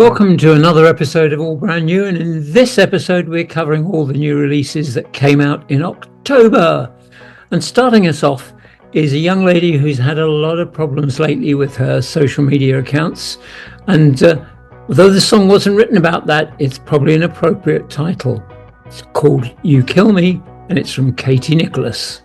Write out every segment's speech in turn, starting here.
Welcome to another episode of All Brand New, and in this episode we're covering all the new releases that came out in October. And starting us off is a young lady who's had a lot of problems lately with her social media accounts, and although the song wasn't written about that, it's probably an appropriate title. It's called You Kill Me, and it's from Katie Nicholas.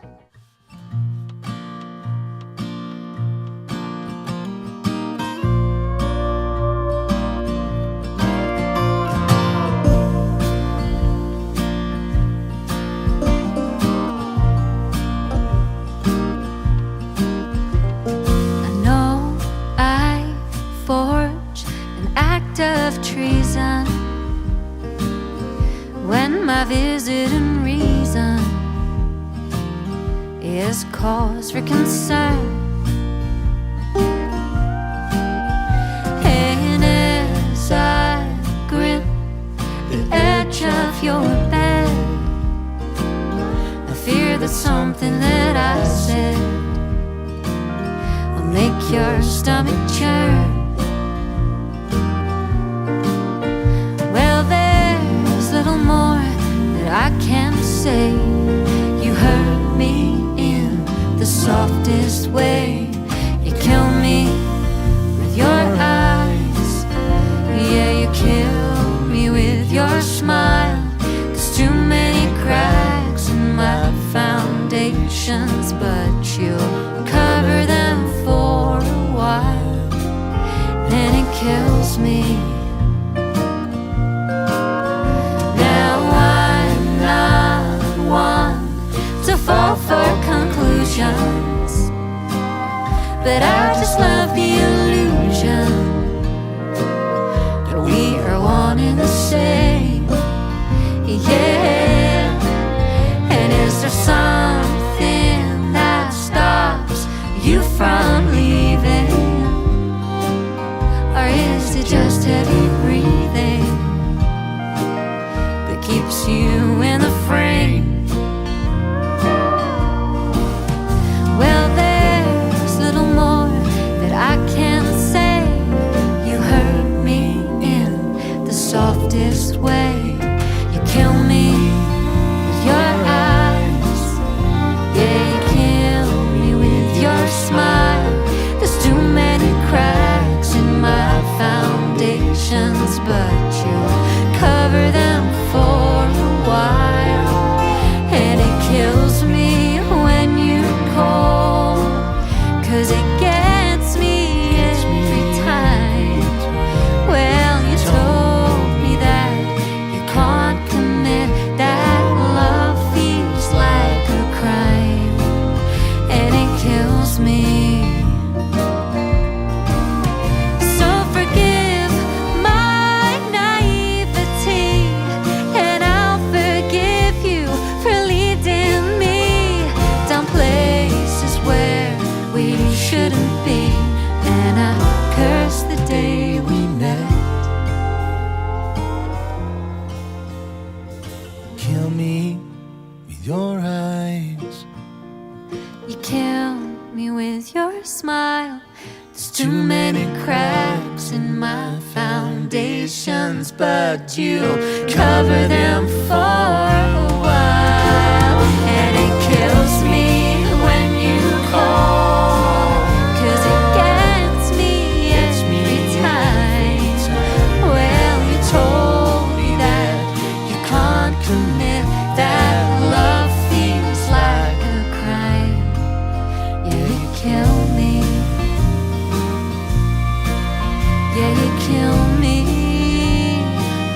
Visit and reason is cause for concern. And as I grip the edge of your bed, I fear that something that I said will make your stomach churn. Well, there's little more I can't say. You hurt me in the softest way. You kill me with your eyes. Yeah, you kill me with your smile. There's too many cracks in my foundations, but you'll cover them for a while, and it kills me. Fall for conclusions, but I just love the illusion that we are one and the same. Yeah. And is there something that stops you from leaving, or is it just heavy breathing that keeps you in the frame? Softest way. You kill me with your eyes. Yeah, you kill me with your smile. There's too many cracks in my foundations, but you cover them for a while, and it kills me when you call, 'cause it gets me every time. Well, you told smile. There's too many cracks in my foundations, but you'll cover them for a while, and it kills me when you call, 'cause it gets me every time. Well, you told me that you can't commit, that love feels like a crime. Yeah, you kill me. Yeah, you kill me.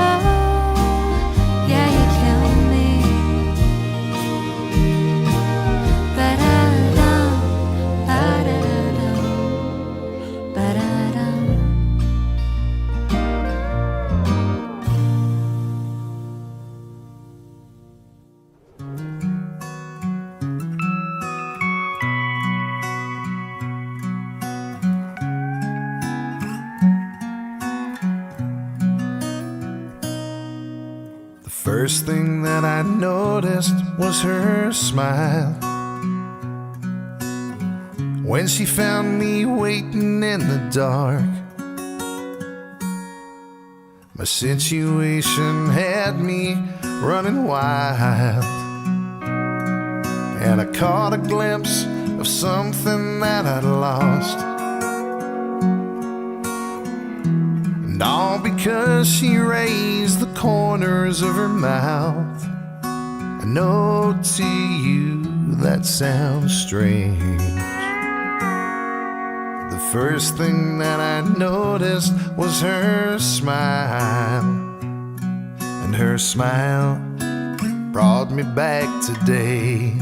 Oh, yeah, you kill me. Ba-da-dum, ba-da-dum, ba-da-dum. First thing that I noticed was her smile when she found me waiting in the dark. My situation had me running wild, and I caught a glimpse of something that I'd lost. And all because she raised the corners of her mouth. I know to you that sounds strange. The first thing that I noticed was her smile, and her smile brought me back today.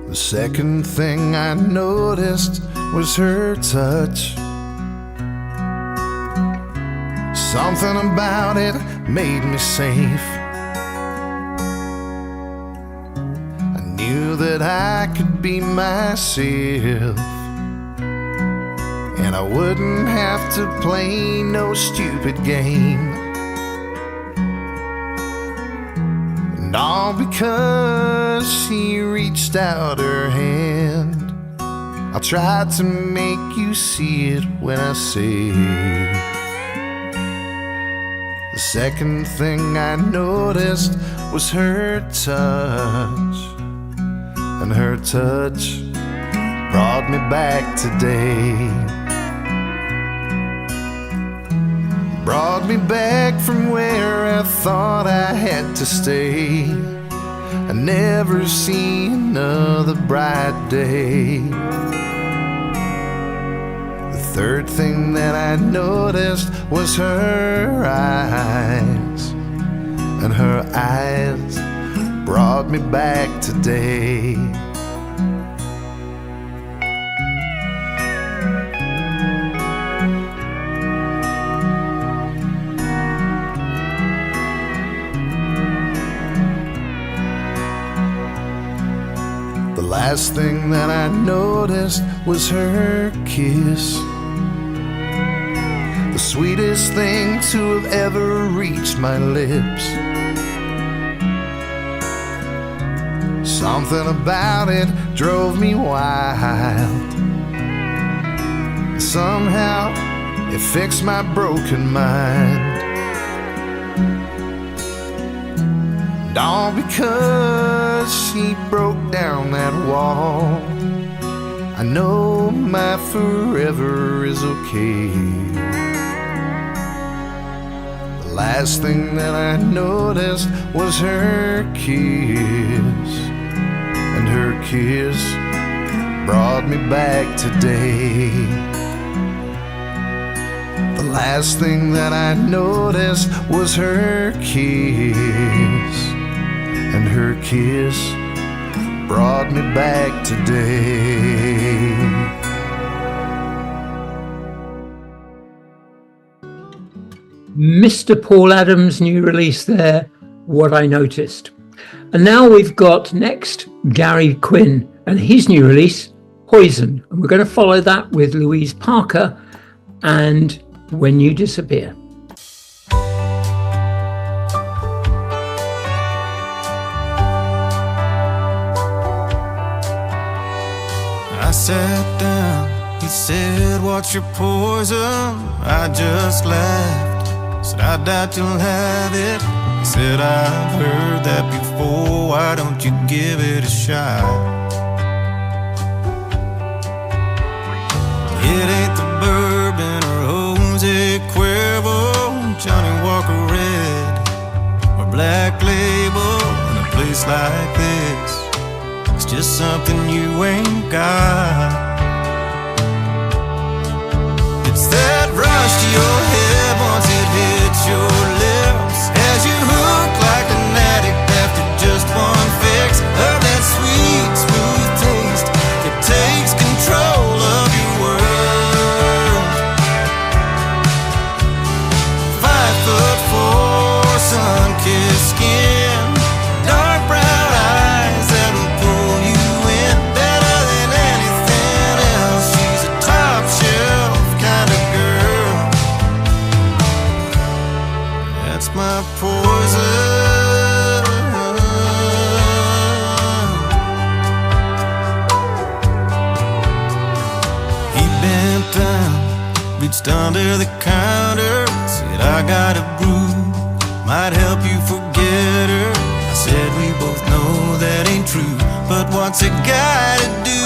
The second thing I noticed was her touch. Something about it made me safe. I knew that I could be myself, and I wouldn't have to play no stupid game. And all because she reached out her hand. I'll try to make you see it when I say it. The second thing I noticed was her touch, and her touch brought me back today. Brought me back from where I thought I had to stay. I never see another bright day. The third thing that I noticed was her eyes, and her eyes brought me back today. The last thing that I noticed was her kiss, the sweetest thing to have ever reached my lips. Something about it drove me wild. Somehow it fixed my broken mind. And all because she broke down that wall. I know my forever is okay. The last thing that I noticed was her kiss, and her kiss brought me back today. The last thing that I noticed was her kiss, and her kiss brought me back today. Mr. Paul Adams' new release there, What I Noticed. And now we've got next Gary Quinn and his new release, Poison. And we're going to follow that with Louise Parker and When You Disappear. I sat down, he said, what's your poison? I just laughed, said I doubt you'll have it. He said, I've heard that before, why don't you give it a shot? It ain't the bourbon or Jose Cuervo, Johnny Walker Red or Black Label. In a place like this, it's just something you ain't got. It's that rush to your head once it hits your lips, as you hook like an addict after just one fix of that sweet, smooth taste that takes control of your world. 5'4", sun-kissed skin, dark brown eyes that'll pull you in better than reached under the counter, said I got a brew, might help you forget her. I said we both know that ain't true, but what's it gotta do?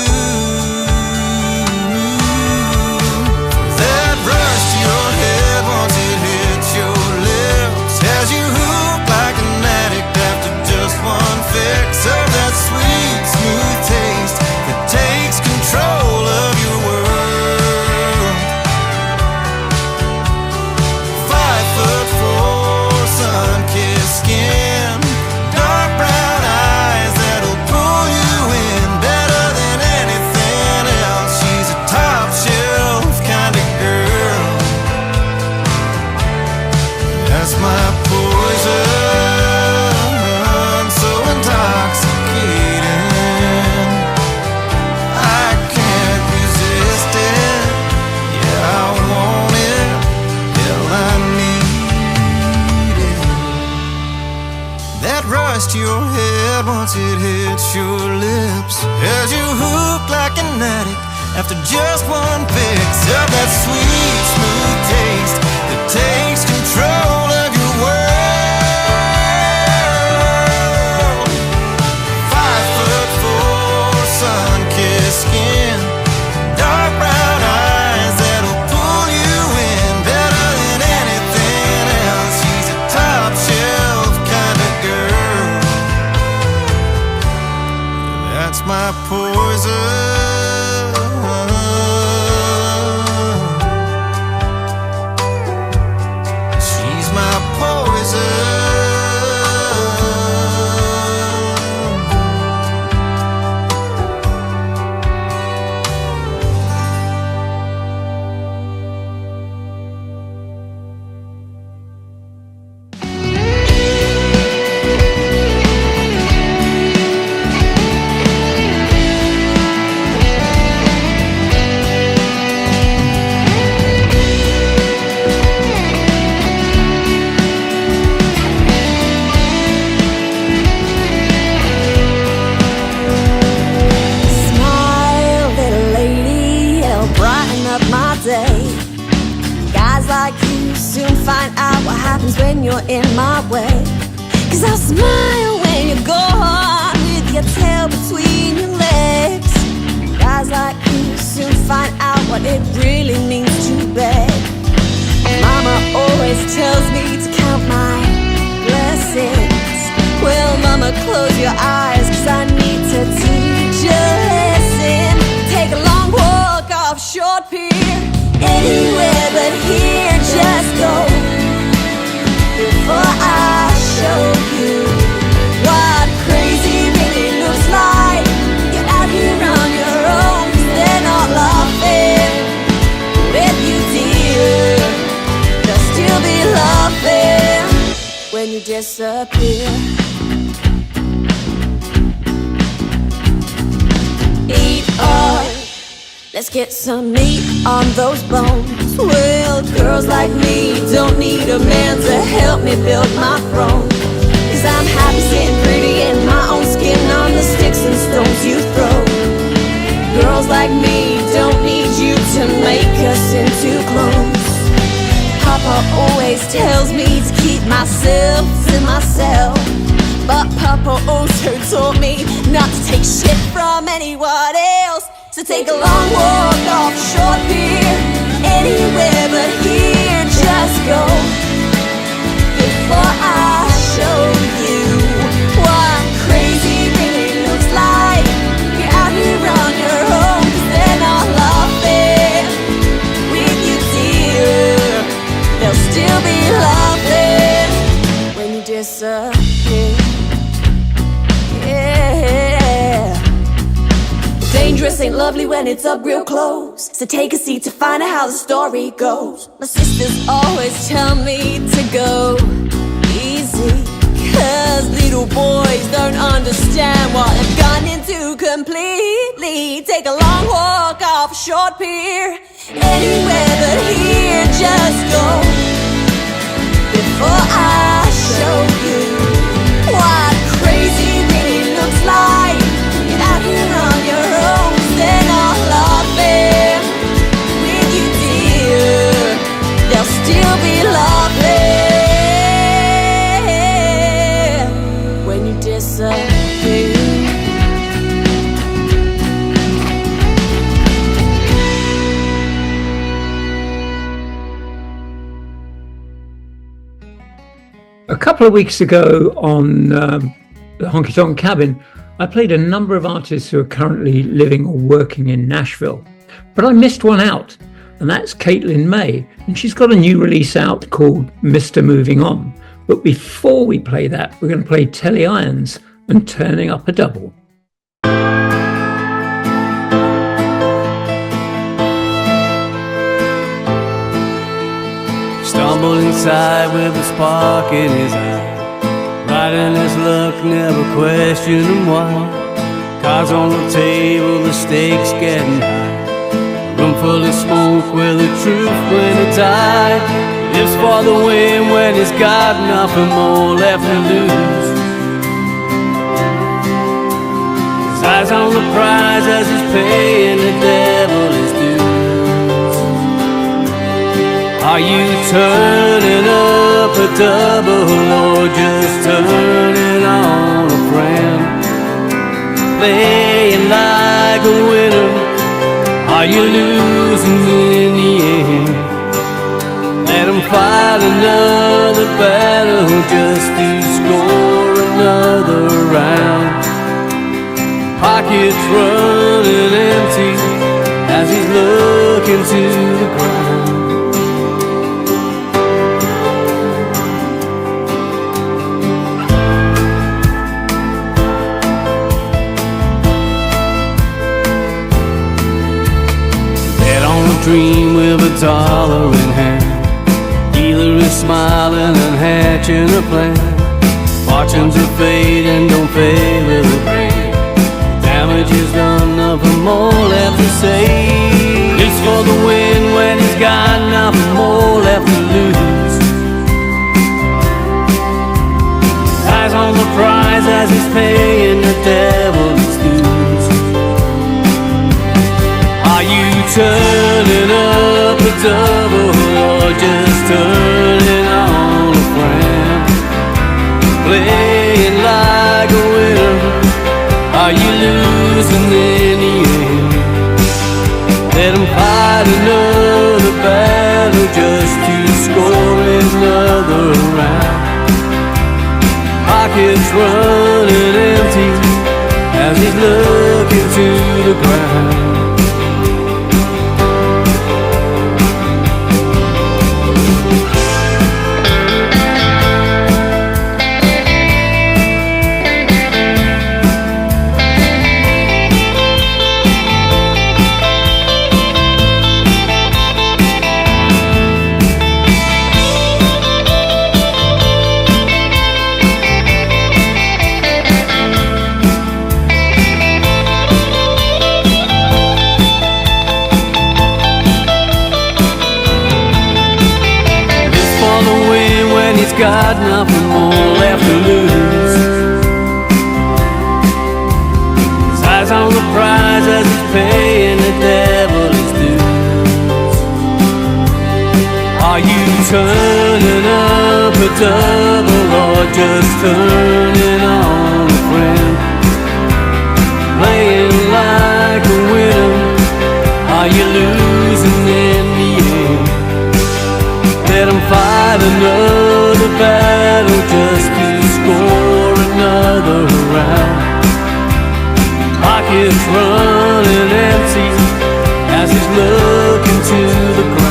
That rush to your head once it hits your lips, has you hooked like an addict after just one fix of that sweet, smooth taste that takes control of your world. 5'4", sun-kissed skin, dark brown eyes that'll pull you in better than anything else. She's a top shelf kind of girl. That's my poison, so intoxicating. I can't resist it. Yeah, I want it. Hell, I need it. That rush to your head once it hits your lips, has you hooked like an addict after just one fix of that sweet, smooth taste that takes control of your world. 5'4", sun-kissed skin, dark brown eyes that'll pull you in better than anything else. She's a top shelf kind of girl. That's my poison. She's my poison. Smile, little lady, it'll brighten up my day. Guys like you soon find out what happens when you're in my way. 'Cause I'll smile when you're gone with your tail between your legs. Guys like you soon find out what it really means to beg. Mama always tells me to count my blessings. Well, mama, close your eyes, 'cause I need to teach you a lesson. Take a long walk off short pier, anywhere but here, just go. Before I show you what crazy really looks like, you're out here on your own, 'cause they're not laughing with you, dear. They'll still be laughing when you disappear. Eat up, let's get some meat on those bones. Well, girls like me don't need a man to help me build my throne. 'Cause I'm happy sitting pretty in my own skin on the sticks and stones you throw. Girls like me don't need you to make us into clones. Papa always tells me to keep myself to myself, but Papa also taught me not to take shit from anyone else. So take a long walk off short pier, anywhere but here, just go. Before I show you what crazy really looks like, you're out here on your own, 'cause they're not laughing with you, dear. They'll still be laughing when you disappear. Yeah. Dangerous ain't lovely when it's up real close, so take a seat to find out how the story goes. My sisters always tell me to go easy, 'cause little boys don't understand what I've gone into completely. Take a long walk off a short pier, anywhere but here, just go. Before I show you what crazy really looks like, you're out here on your own, 'cause they're not laughing with you, dear. couple of weeks ago on the Honky Tonk Cabin, I played a number of artists who are currently living or working in Nashville. But I missed one out, and that's Caitlin May. And she's got a new release out called Mr. Moving On. But before we play that, we're going to play Telly Irons and Turning Up a Double. Stumbled inside with a spark in his eye, riding his luck, never questioning why. Cards on the table, the stakes getting high. A room full of smoke where the truth went a tie. Lives for the win when he's got nothing more left to lose. His eyes on the prize as he's paying the devil his dues. Are you turning up a double or just turning on a friend? Playing like a winner, are you losing in the end? Let them fight another battle just to score another round. Pockets running empty as he's looking to the ground. Dream with a dollar in hand. Dealer is smiling and hatching a plan. Fortunes are fading, don't fade with the rain. Damage is done, nothing more left to say. Lives for the win when he's got nothing more left to lose. Eyes on the prize as he's paying the devil his dues. Are you turning up a double or just turning on a friend? Playing like a winner, are you losing in the end? Let them fight another battle just to score another round. Pockets running empty as he's looking to the ground. Got nothing more left to lose. His eyes on the prize as he's paying the devil his dues. Are you turning up a double or just turning on a friend? Playing like a winner, are you losing in the end? Let them fight another battle just to score another round. Pockets running empty as he's looking to the ground.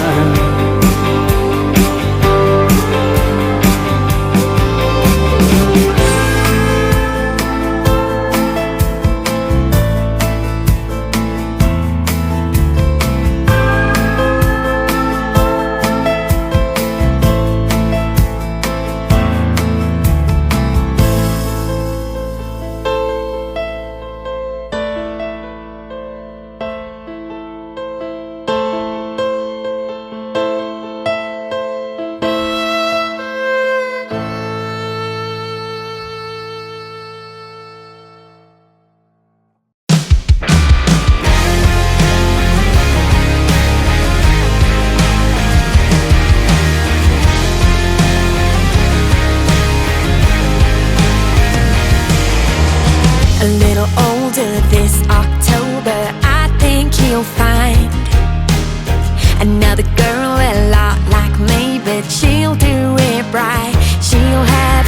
This October, I think you'll find another girl a lot like me, but she'll do it right. She'll have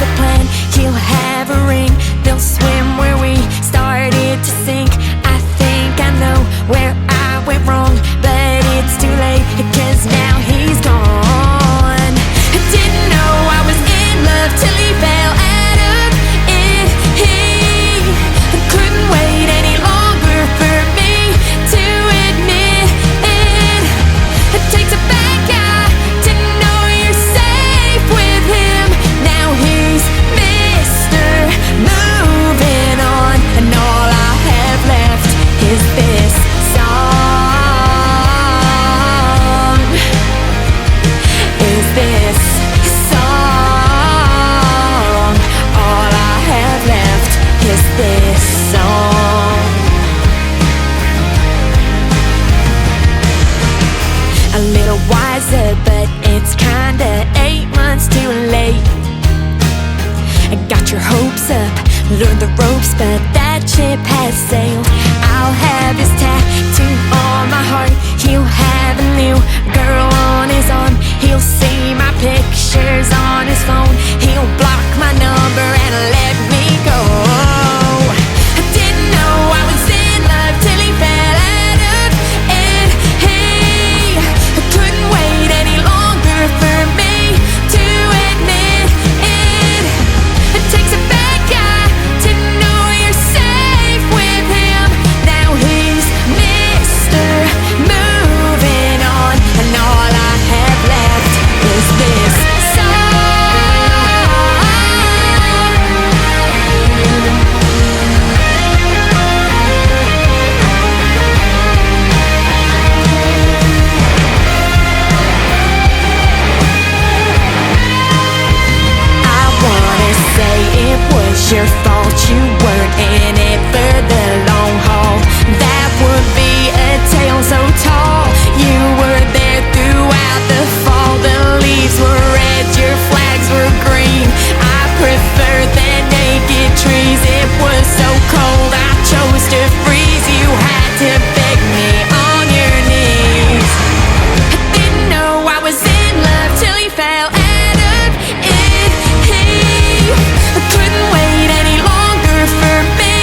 rise up, but it's kinda 8 months too late. I got your hopes up, learned the ropes, but that ship has sailed. I'll have his tattoo on my heart. He'll have a new girl on his arm. He'll see my pictures on his phone. He'll block my number and let me go. I didn't know I was in love till he fell out of it. Hey, I couldn't wait any longer for me to admit it. It takes a bad guy to know you're safe with him. Now he's Mr. Moving on, and all I have left is this song. I wanna say it was your fault, you weren't in it for the long haul. That would be a tale so tall. You were there throughout the fall. The leaves were red, your flags were green. I preferred the naked trees. It was so cold, I chose to freeze. You had to beg me on your knees. I didn't know I was in love till he fell out of it. I couldn't wait any longer for me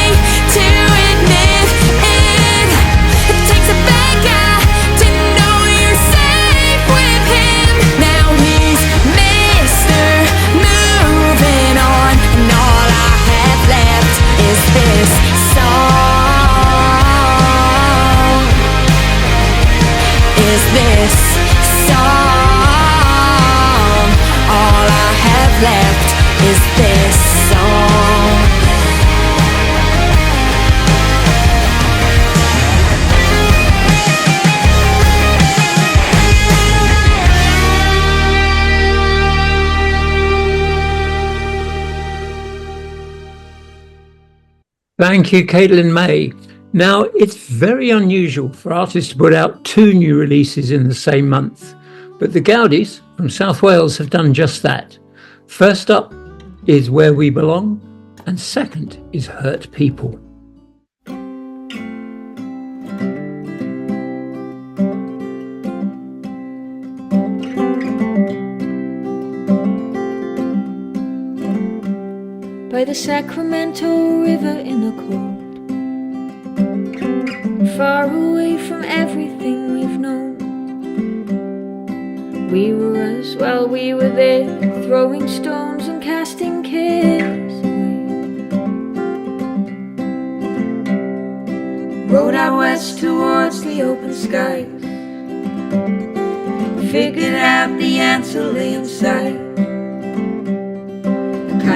to admit it. It takes a bad guy to know you're safe with him. Now he's Mr. Moving on, and all I have left is this song. Is this song. All I have left is this song. Thank you, Caitlin May. Now, it's very unusual for artists to put out 2 new releases in the same month, but the Gaudis from South Wales have done just that. First up is Where We Belong, and second is Hurt People. By the Sacramento River in the cold, far away from everything we've known. We were us while we were there, throwing stones and casting cares away. Rode out west towards the open skies, figured out the answer lay inside.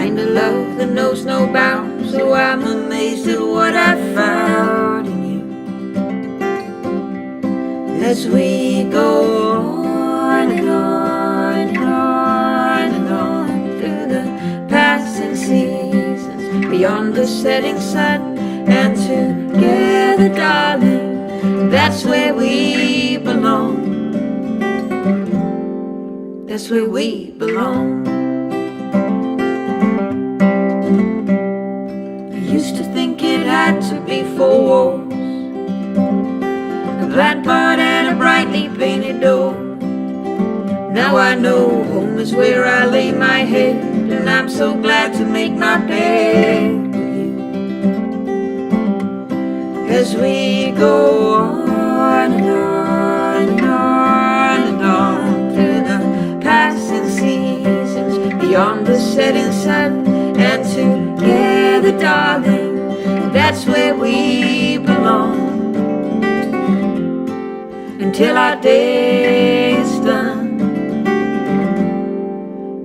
Kind of love that knows no bounds, so I'm amazed at what I found in you. As we go on and on and on and on through the passing seasons, beyond the setting sun, and together, darling, that's where we belong. That's where we belong. Used to think it had to be 4 walls, a blackboard and a brightly painted door. Now I know home is where I lay my head, and I'm so glad to make my bed with you. As we go on and on and on and on through the passing seasons, beyond the setting sun, and together, darling, that's where we belong. Until our day is done,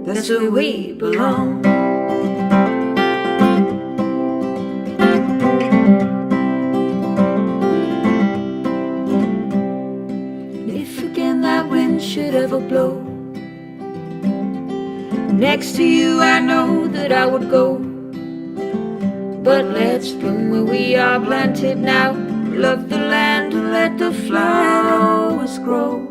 that's where we belong. And if again that wind should ever blow, next to you I know that I would go. But let's bloom where we are planted now. Love the land and let the flowers grow.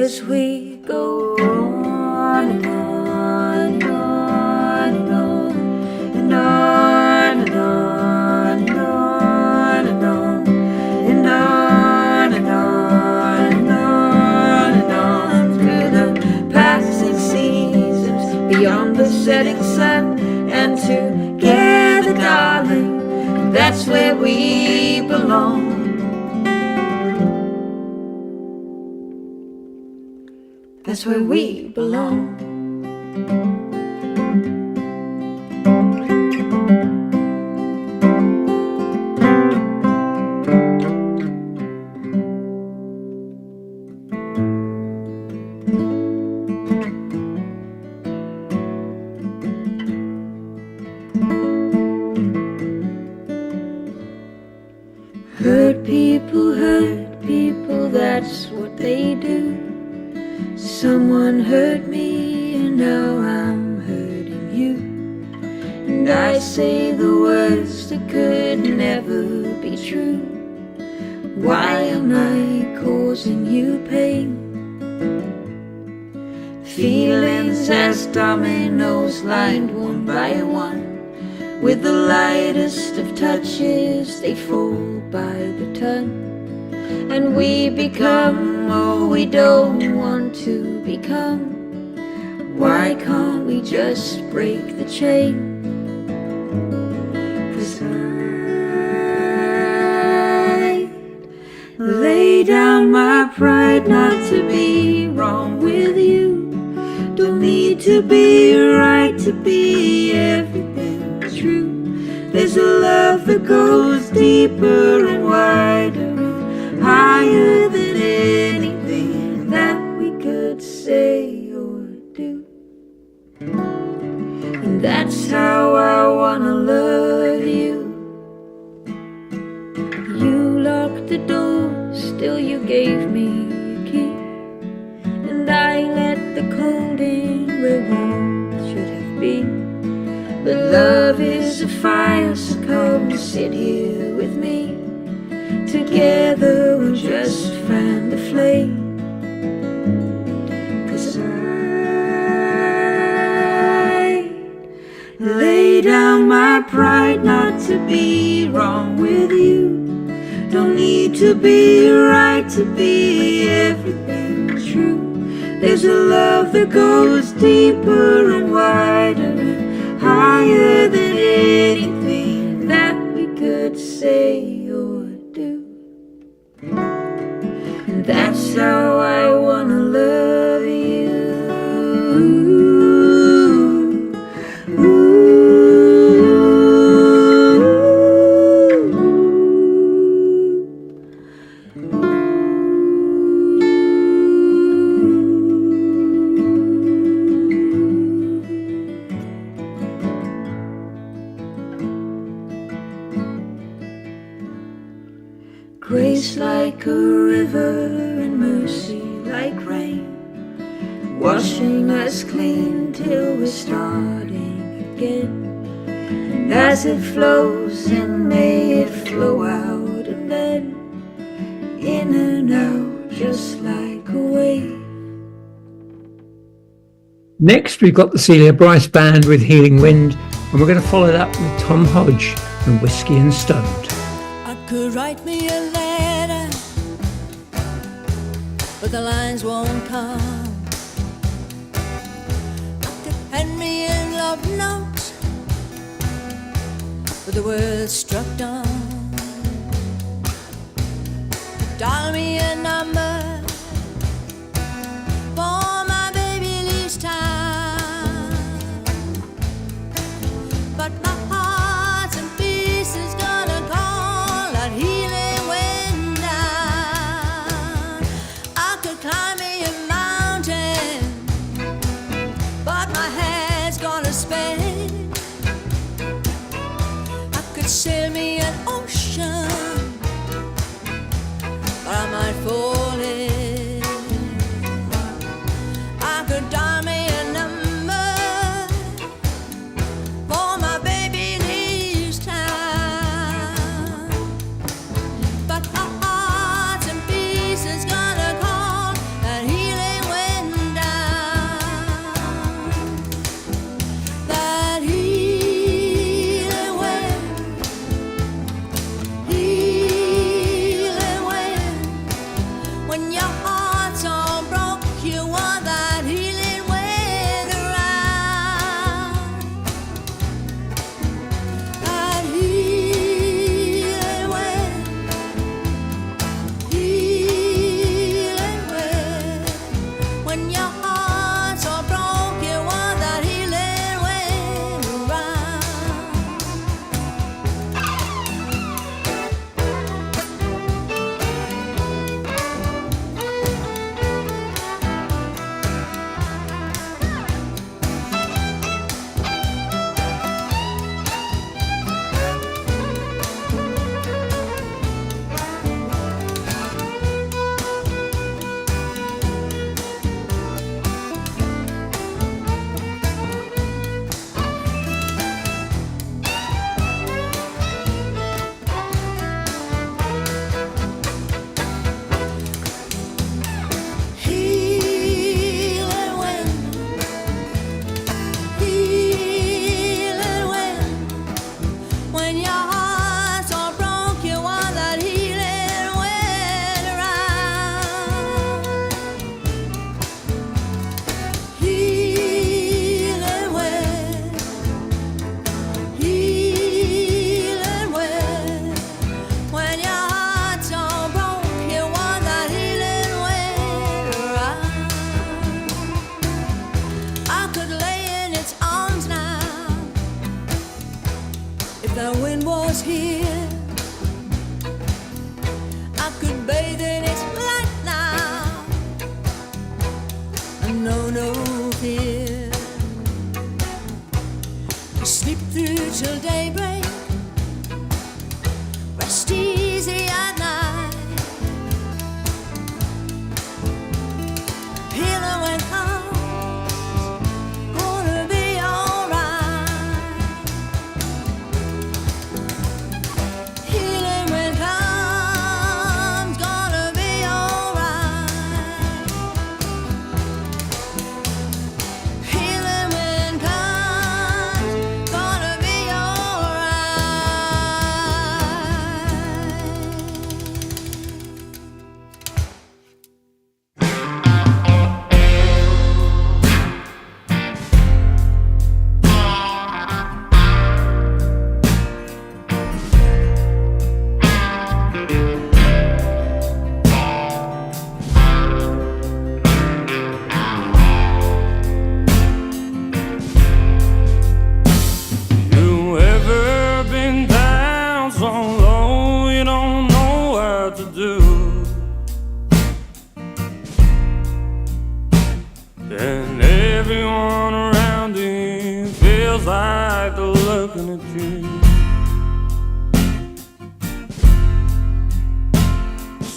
as we go on and on and on and on and on and on and on and on and on and on and on and on through the passing seasons, beyond the setting sun, and together, darling, that's where we belong. That's where we belong. Hurt people, that's what they do. Someone hurt me and now I'm hurting you. And I say the words that could never be true. Why am I causing you pain? Feelings as dominoes lined one by one. With the lightest of touches they fall by the ton. And we become all we don't want to become. Why can't we just break the chain? 'Cause I lay down my pride not to be wrong with you. Don't need to be right to be everything true. There's a love that goes deeper and wider, higher than anything that we could say or do. And that's how I wanna love you. You locked the door, still you gave me a key. And I let the cold in where warmth should have been. But love is a fire, so come sit here with me. Together we'll just fan the flame. 'Cause I lay down my pride not to be wrong with you. Don't need to be right to be everything true. There's a love that goes deeper and wider and higher than anything that we could say or do. And that's how I wanna love you. Grace like a river and mercy like rain, washing us clean till we're starting again. As it flows in, may it flow out and then in and out just like a wave. Next, we've got the Celia Bryce Band with Healing Wind, and we're going to follow that with Tom Hodge and Whiskey and Stoned. I could write me a letter, but the lines won't come. I could pen me a love note, but the words struck dumb. Dial me a number for my baby leaves town, but my heart's in pieces, gonna call that healing wind down. I could climb me a mountain, but my head's gonna spin. I could sail me an ocean, but I might fall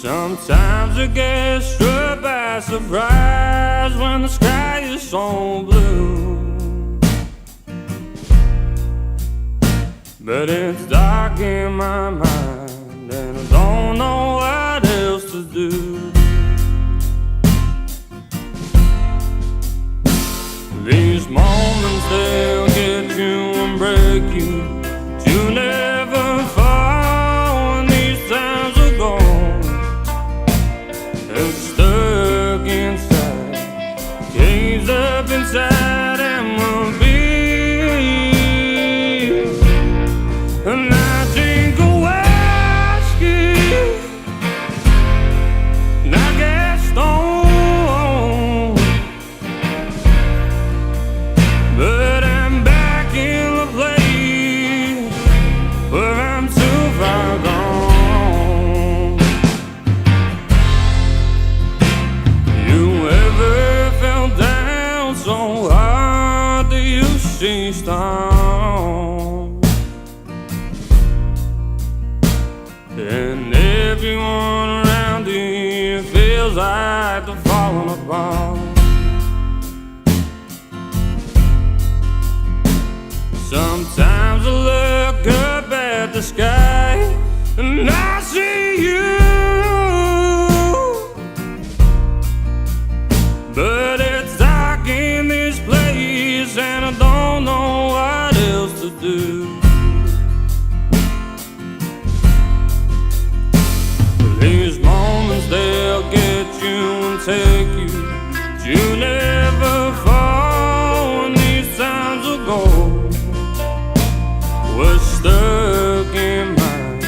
Sometimes I get struck by surprise when the sky is so blue, but it's dark in my mind and I don't know what else to do. These moments, they'll get you and break you, but you never fall when these times are gone. And stuck inside, caged up inside and will be. And I drink a whiskey and I get stoned, but I'm back in the place where I'm too far gone. You ever fell down so hard that you see stars? And everyone around you feels like they're falling apart. Sometimes I look up at the sky and I see you, but it's dark in this place and I don't know what else to do. These moments, they'll get you and take you, but you never fall when these times are gone. We're stuck in mine,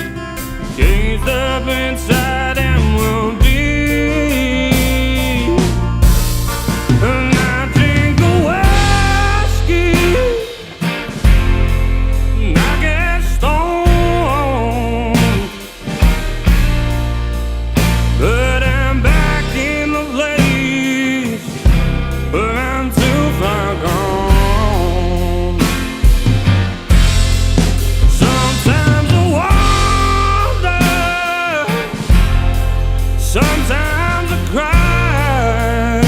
caged up inside and we'll be. And I drink a whiskey and I get stoned, but I'm back in the place where I'm too far gone. Sometimes I wonder, sometimes I cry,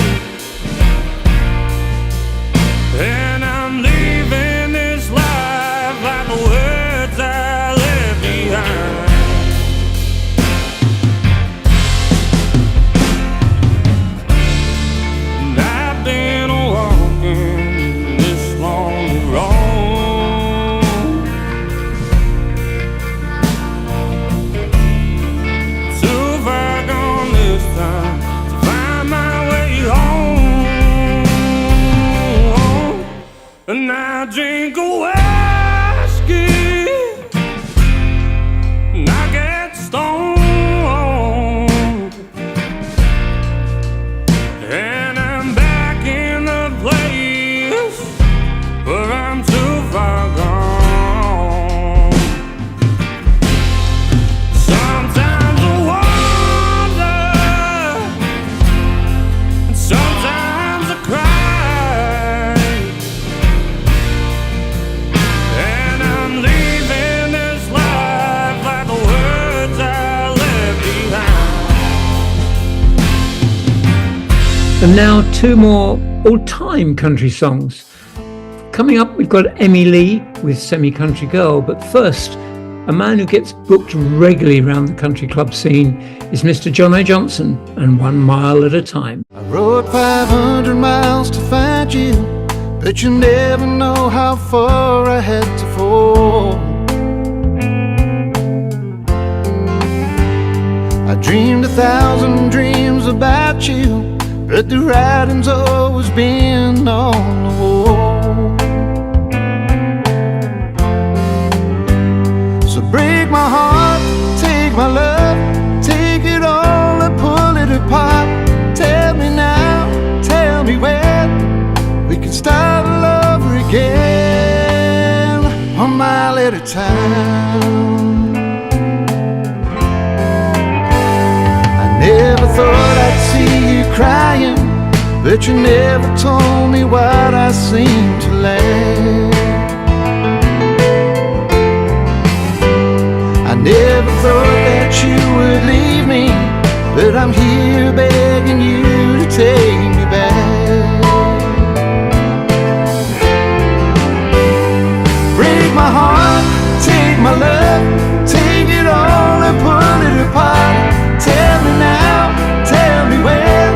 and I'm leaving this life like the words I left behind. And I've been walking this lonely road, too far gone this time to find my way home. And I drink a whiskey and I get stoned, and I'm back in the place where I'm too far gone. Sometimes I wonder, and sometimes I cry, and I'm leaving this life like the words I left behind. And now two more all-time country songs. Coming up, we've got Emmy Lee with Semi-Country Girl, but first, a man who gets booked regularly around the country club scene is Mr. John A. Johnson and 1 Mile at a Time. I rode 500 miles to find you, but you never know how far I had to fall. I dreamed 1,000 dreams about you, but the writing's always been on the wall. So break my heart, take my love, take it all and pull it apart. Tell me now, tell me when we can start all over again, 1 mile at a time. I never thought I'd see you crying, but you never told me what I seemed to lack. I never thought that you would leave me, but I'm here begging you to take me back. Break my heart, take my love, take it all and pull it apart. Tell me now, tell me when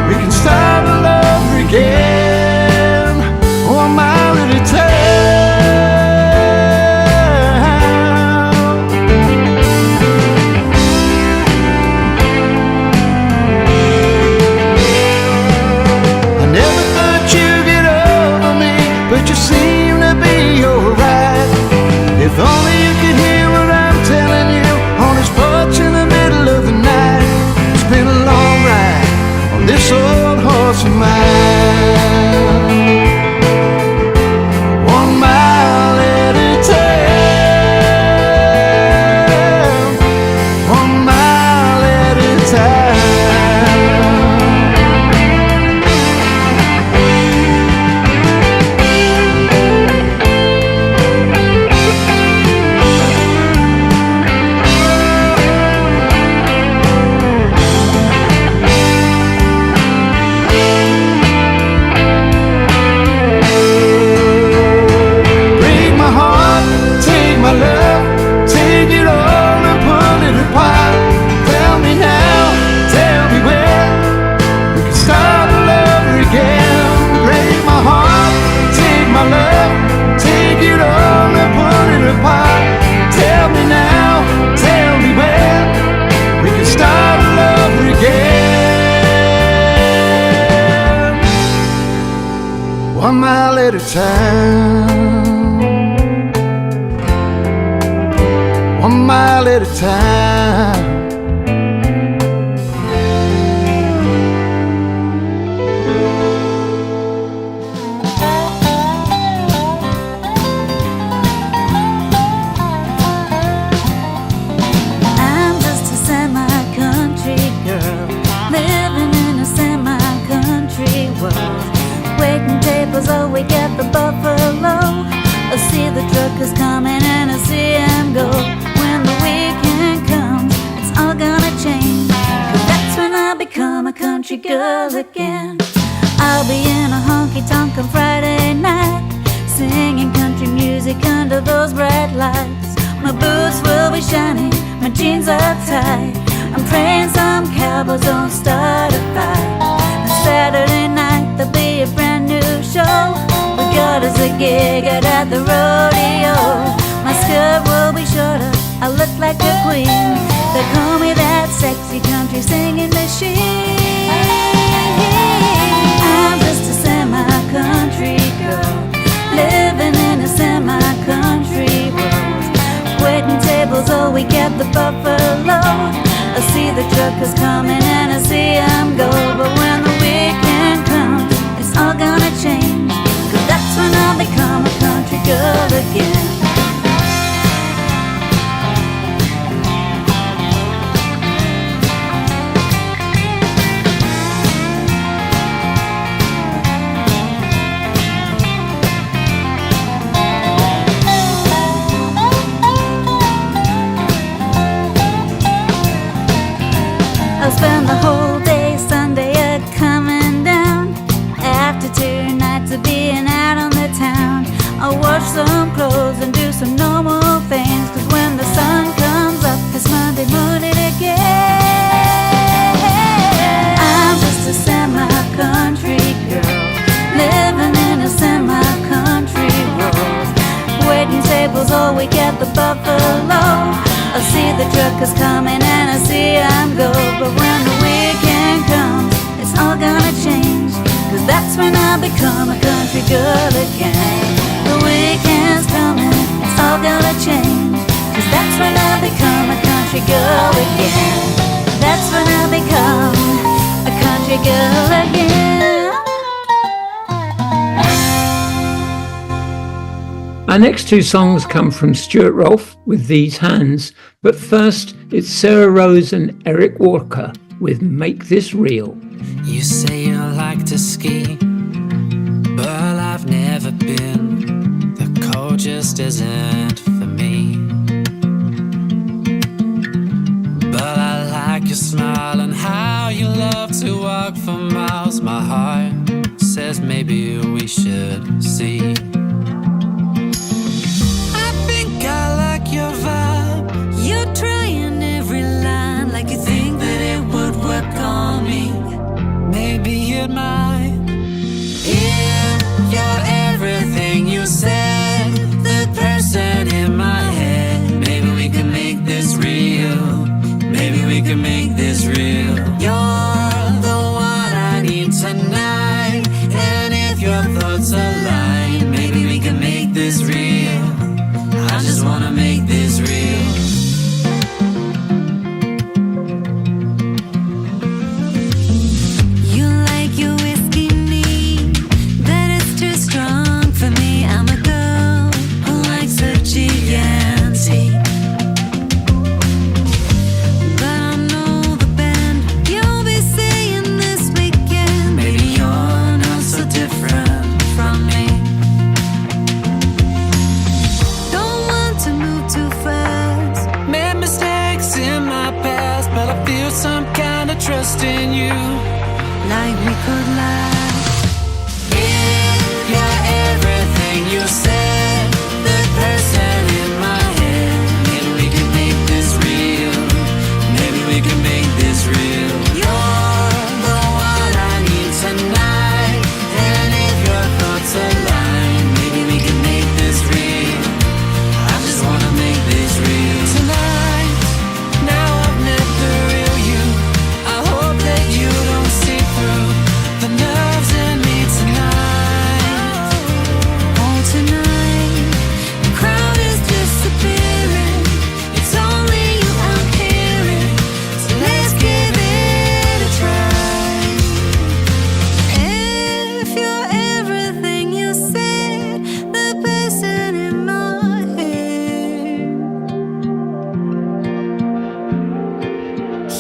we can start all over again, 1 mile at a time. I never thought you'd get over me, but you seem to be alright. If only you could hear what I'm telling you on this porch in the middle of the night. It's been a long ride on this old horse of mine, 1 mile at a time, 1 mile at a time. Break my heart, take my love, take it all and pull it apart. Tell me now, tell me when we can start all over again. Break my heart, take my love, take it all and pull it apart. Tell me now, tell me when we can start all over again, 1 mile at a time, 1 mile at a time. I'm just a semi-country girl, living in a semi-country world. Waiting tables, oh, we get the buffalo. I see the truckers coming and I see them go. When the weekend comes, it's all gonna change, 'cause that's when I become a country girl again. I'll be in a honky-tonk on Friday night, singing country music under those bright lights. My boots will be shiny, my jeans are tight. I'm praying some cowboys don't start a fight. And Saturday night there'll be a brand new show. We got us a gig out at the rodeo. My skirt will be shorter, I look like a queen. They call me that sexy country singing machine. I'm just a semi-country girl, living in a semi-country world. Waiting tables, oh, we get the buffalo. I see the truckers coming and I see them go. But when the weekend comes, it's all gonna change, 'cause that's when I'll become a country girl again. I'll spend the whole day Sunday coming down. After 2 nights of being out on the town, I'll wash some clothes and do some normal things, 'cause when the sun comes up, it's Monday morning again. I'm just a semi-country girl, living in a semi-country world. Waiting tables, oh, we get the buffalo. I see the truckers coming and I see them go. But when the weekend comes, it's all gonna change, 'cause that's when I'll become a country girl again. The weekend's coming, it's all gonna change, 'cause that's when I'll become a country girl again. That's when I'll become a country girl again. Our next 2 songs come from Stuart Rolfe with These Hands, but first it's Sarah Rose and Eric Walker with Make This Real. You say you like to ski, but I've never been. The cold just isn't for me. But I like your smile and how you love to walk for miles. My heart says maybe we should see. I think I like your vibe. You're trying every line like you think that it would work on me. Maybe it might. If you're everything you said, the person in my head, maybe we can make this real. Maybe we can make this real. You're the one I need tonight, and if your thoughts align, maybe we can make this real. I just wanna make this real. You like your whiskey neat, that it's too strong for me. I'm a girl who likes her Chianti. But I know the band you'll be seeing this weekend. Maybe you're not so different from me. Don't want to move too fast. Made mistakes in my past, but I feel some kind of trust in you. Like we could last. If you're everything you said, the person in my head, maybe we can make this real. Maybe we can make this real. You're the one I need tonight, and if your thoughts align, maybe we can make this real. I just wanna make this real tonight. Now I've met the real you. I hope that you don't see through the nerves in me tonight. Oh, tonight, the crowd is disappearing. It's only you I'm hearing. So let's give it a try. If you're everything you said, the person in my head,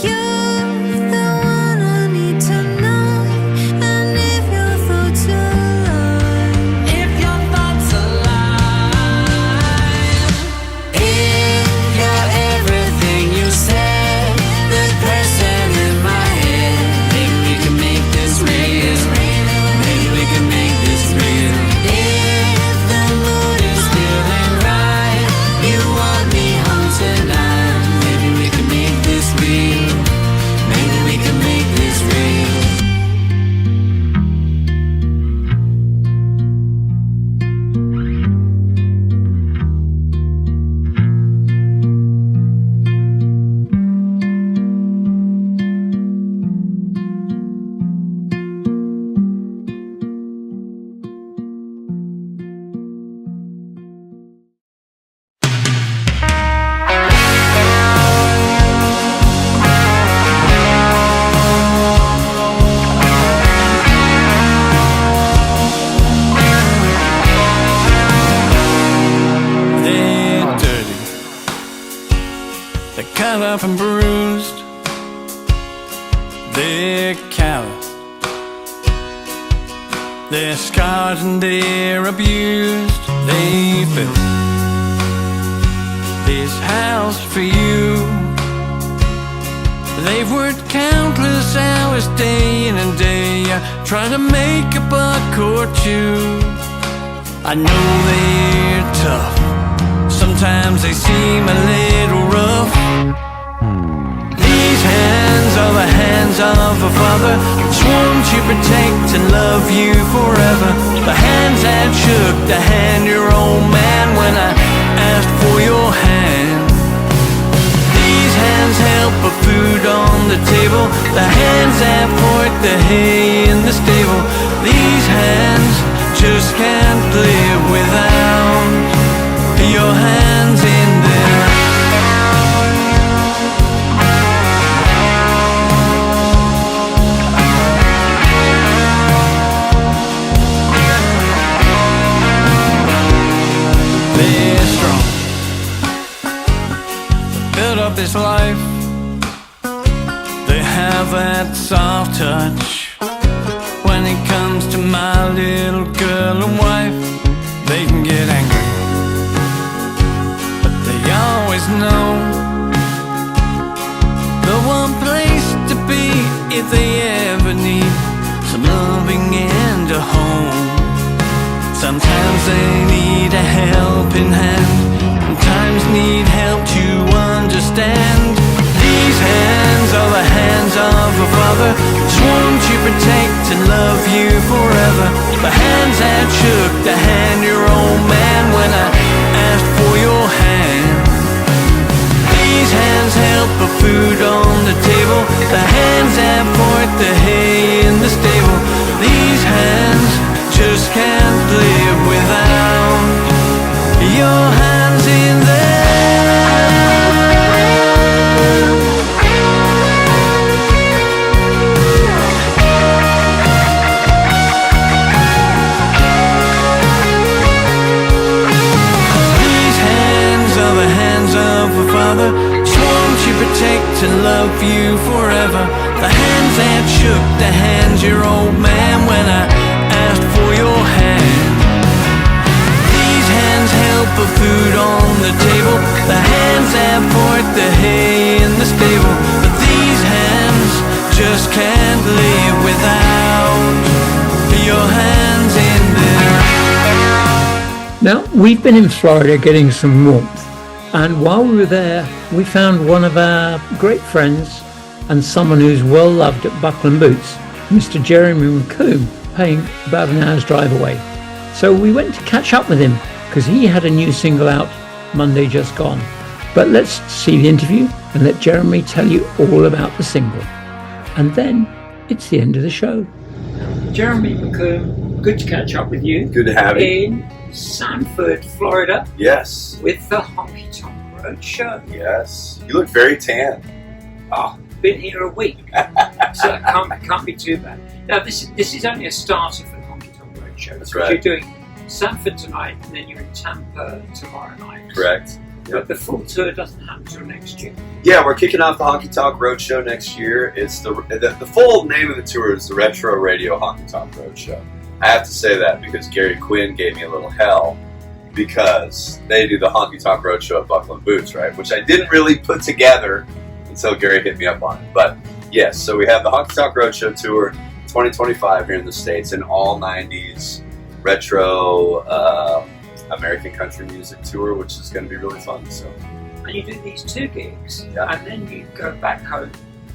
you're the one I need tonight. And if your thoughts align, If your thoughts align, if you're everything you said, the person in my head, maybe we can make this real. Maybe we can make this real. If the mood is feeling right, you want me home tonight, maybe we can make this real. Maybe we can make this real. They're dirty, they're cut up and bruised, they're calloused, they're scarred and they're abused. They built this house for you. They've worked countless hours day in and day out, trying to make a buck or two. I know they're tough, sometimes they seem a little rough. These hands are the hands of a father, sworn to protect and love you forever. The hands that shook the hand your old man when I asked for your hand. These hands help put food on the table, the hands that point the hay in the stable. These hands just can't live without your hands in there. They're strong, they built up this life. They have that soft touch. When it comes to my little girl and wife, they can get angry, but they always know the one place if they ever need some loving and a home. Sometimes they need a helping hand, sometimes need help to understand. These hands are the hands of a father, sworn to protect and love you forever. The hands that shook the hand your old man when I asked for your hand. These hands help put food on the table, the hands that point the hay in the stable. These hands just can't live without your hands in there. These hands are the hands of a father, sworn to protect and love you forever. The hands that shook the hands your old man when I asked for your hand. These hands help put food on the table, the hands that poured the hay in the stable. But these hands just can't live without your hands in there. Now, we've been in Florida getting some warmth, and while we were there, we found one of our great friends and someone who's well loved at Buckland Boots, Mr. Jeremy McComb, paying about an hour's drive away. So we went to catch up with him because he had a new single out Monday just gone. But let's see the interview and let Jeremy tell you all about the single. And then it's the end of the show. Jeremy McComb, good to catch up with you. Good to have you. In Sanford, Florida, Yes. with the Honky Tonk Road Show. Yes. You look very tan. Oh, been here a week, so it can't be too bad. Now, this is only a starter for the Honky Tonk Road Show. That's because right. You're doing Sanford tonight, and then you're in Tampa tomorrow night. Correct. But the full tour doesn't happen till next year. Yeah, we're kicking off the Honky Tonk Road Show next year. It's the full name of the tour is the Retro Radio Honky Tonk Road Show. I have to say that because Gary Quinn gave me a little hell because they do the Honky Tonk Road Show at Buckland Boots, right? Which I didn't really put together until Gary hit me up on it. But yes, so we have the Honky Tonk Road Show tour 2025 here in the States, an all 90s retro American country music tour, which is going to be really fun. So, And you do these two gigs, Yeah. and then you go back home,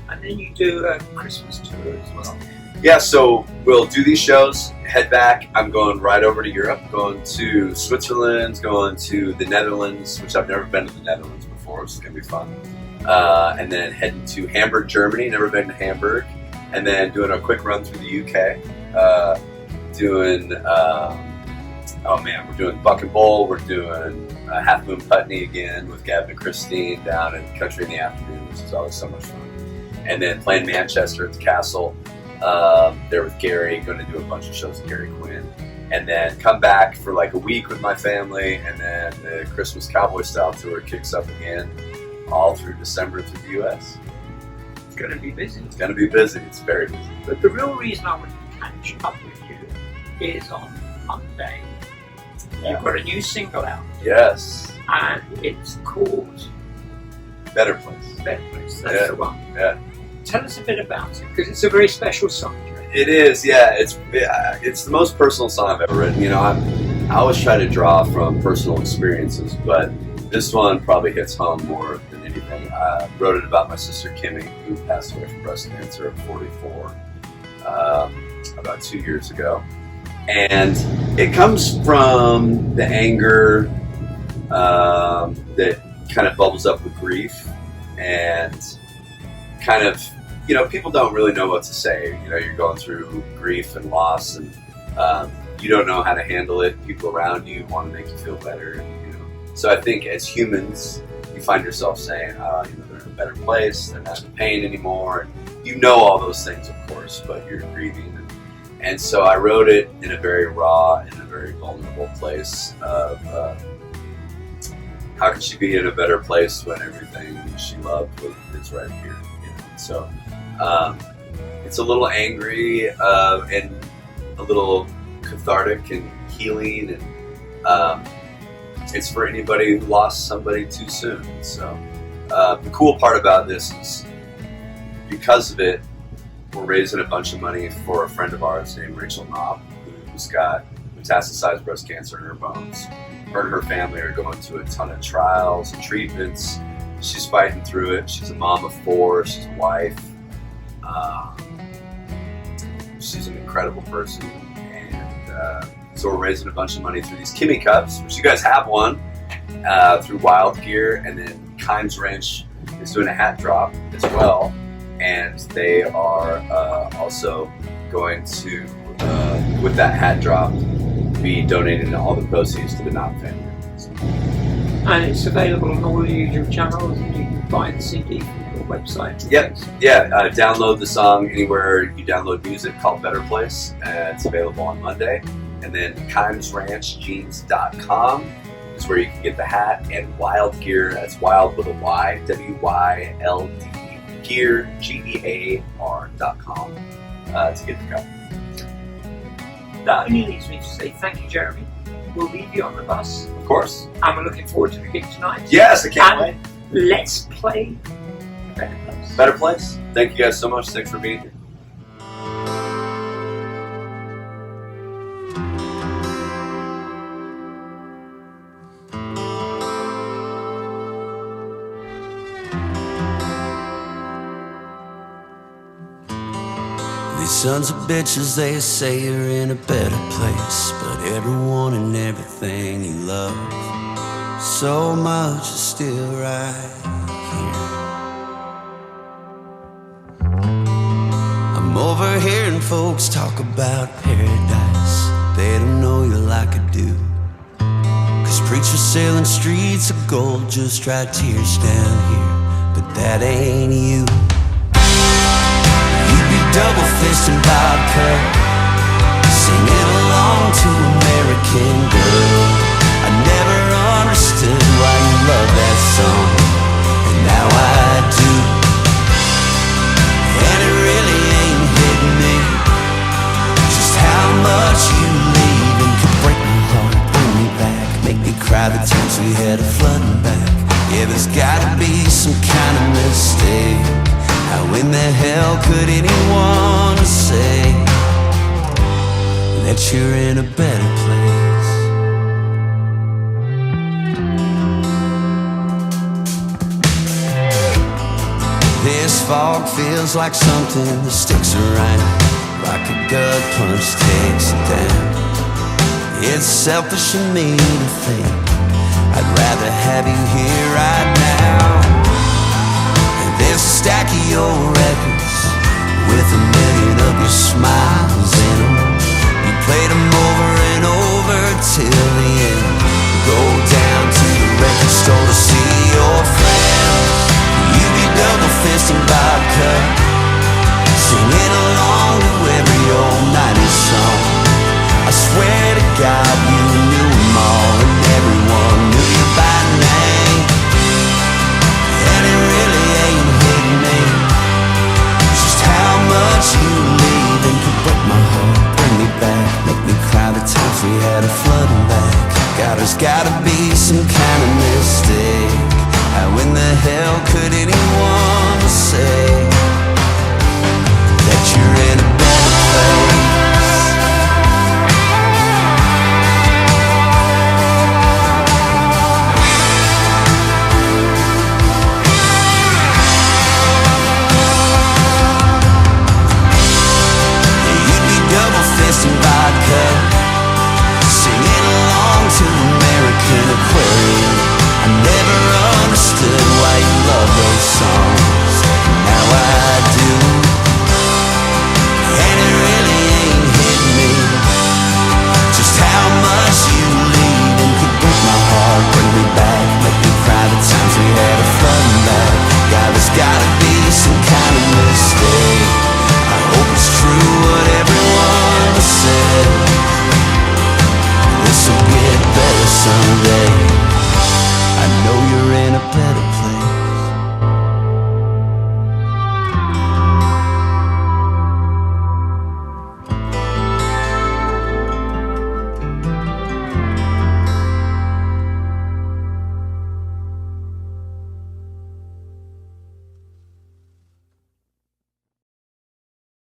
and then you do a Christmas tour as well. yeah, so we'll do these shows, head back. I'm going right over to Europe, going to Switzerland, going to the Netherlands, which I've never been to the Netherlands before, so it's going to be fun. And then heading to Hamburg, Germany, never been to Hamburg, and then doing a quick run through the UK. We're doing Buck and Bowl, we're doing Half Moon Putney again with Gavin and Christine down in Country in the Afternoon, which is always so much fun. And then playing Manchester at the Castle, there with Gary, going to do a bunch of shows with Gary Quinn. And then come back for like a week with my family, and then the Christmas Cowboy Style Tour kicks up again, all through December through the US. It's going to be busy. It's going to be busy. It's very busy. But the real reason I want to catch up with you is on Monday. You've got a new single out, Yes. and it's called Better Place. Better Place. That's the one. Yeah. Tell us a bit about it, because it's a very special song. It is, yeah. It's the most personal song I've ever written. You know, I always try to draw from personal experiences, but this one probably hits home more than anything. I wrote it about my sister Kimmy, who passed away from breast cancer at 44 about 2 years ago. And it comes from the anger that kind of bubbles up with grief, and kind of, you know, people don't really know what to say. You know, you're going through grief and loss, and you don't know how to handle it. People around you want to make you feel better, and, you know. So I think as humans, you find yourself saying, they're in a better place, they're not in pain anymore. You know all those things, of course, but you're grieving. And so I wrote it in a very raw and a very vulnerable place of how could she be in a better place when everything she loved is right here. You know? So it's a little angry and a little cathartic and healing, and it's for anybody who lost somebody too soon. So the cool part about this is because of it, we're raising a bunch of money for a friend of ours named Rachel Knopp, who's got metastasized breast cancer in her bones. Her and her family are going through a ton of trials and treatments. She's fighting through it. She's a mom of 4. She's a wife. She's an incredible person. And so we're raising a bunch of money through these Kimmy Cups, which you guys have one, through Wild Gear. And then Kimes Ranch is doing a hat drop as well. And they are also going to, with that hat drop, be donating all the proceeds to the Knopp family. And it's available on all the usual channels, and you can buy the CD from your website. Yep, yeah. Download the song anywhere you download music, called Better Place. It's available on Monday. And then KimesRanchJeans.com is where you can get the hat, and Wild Gear, that's Wild with a Y, WYLD, Gear, GEAR.com to get the cup. That only leaves me to say thank you, Jeremy. We'll leave you on the bus. Of course. And we're looking forward to the gig tonight. Yes, I can't wait. Let's play Better Place. Better Place. Thank you guys so much. Thanks for being here. These sons of bitches, they say you're in a better place, but everyone and everything you love so much is still right here. I'm overhearing folks talk about paradise. They don't know you like I do, 'cause preachers selling streets of gold just dry tears down here, but that ain't you. Double fisting vodka, singing along to American Girl. I never understood why you love that song, and now I do. And it really ain't hitting me just how much you leave, and could break my heart, bring me back, make me cry the times we had a flooding back. Yeah, there's gotta be some kind of mistake. How in the hell could anyone say that you're in a better place? This fog feels like something that sticks around, like a gut punch takes it down. It's selfish of me to think I'd rather have you here right now. There's a stack of your records with a million of your smiles in them. You played them over and over till the end. Go down to the record store to see your friends. You be double fisting vodka, singing along to every old 90s song. I swear to God you knew them all, and everyone knew you by name. And it really ain't hitting me just how much you leave, and could break my heart, bring me back, make me cry the times we had a flooding back. God, there's gotta be some kind of mistake. How in the hell could anyone say